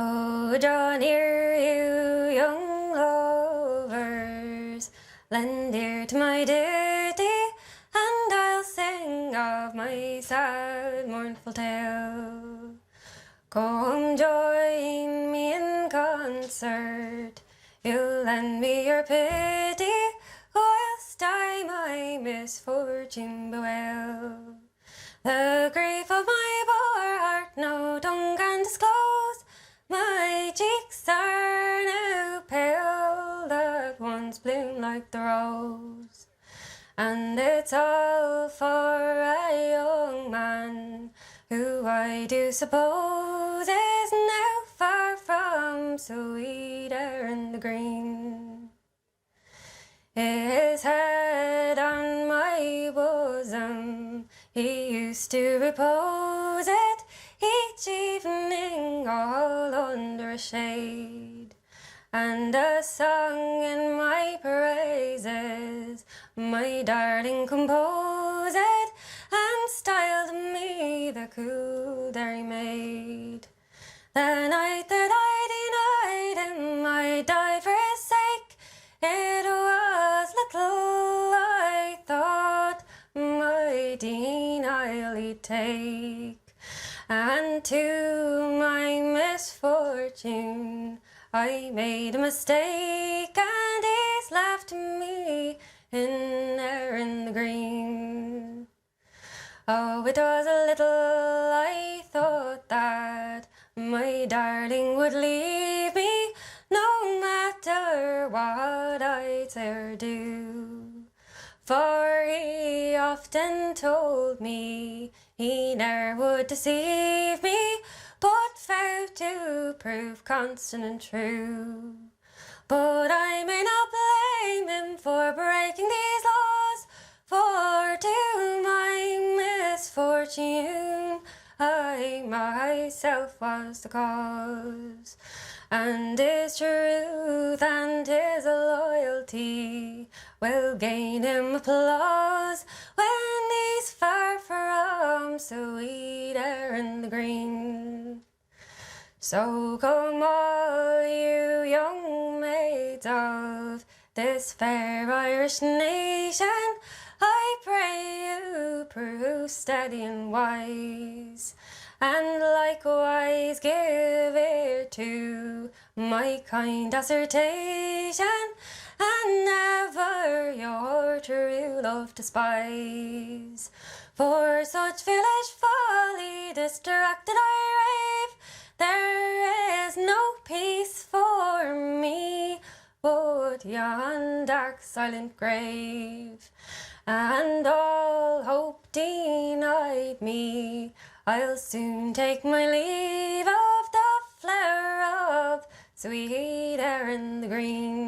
Oh, draw near, you young lovers, lend ear to my ditty, and I'll sing of my sad, mournful tale. Come join me in concert, you'll lend me your pity, whilst I my misfortune bewail. The grief of my poor heart no tongue can disclose, my cheeks are now pale that once bloomed like the rose. And it's all for a young man who I do suppose is now far from Sweet Erin the Green. His head on my bosom, he used to repose it each evening all under a shade, and a song in my praises my darling composed, and styled me the cool dairy maid. The night that I denied him, I died for his sake. It was little I thought my denial he'd take, and to my misfortune I made a mistake, and he's left me in Erin the Green. Oh, it was a little I thought that my darling would leave me, no matter what I'd say or do. For he often told me he ne'er would deceive me, but vowed to prove constant and true. But I may not blame him for breaking these laws, for to my misfortune I myself was the cause. And his truth and his loyalty will gain him applause when he's far from Sweet Erin the Green. So come all you young maids of this fair Irish nation, I pray you prove steady and wise, and likewise give ear to my kind assertion, and never your true love despise. For such foolish folly distracted I rave, there is no peace for me but yon dark silent grave. And all hope denied me, I'll soon take my leave of the flower of Sweet Erin the Green.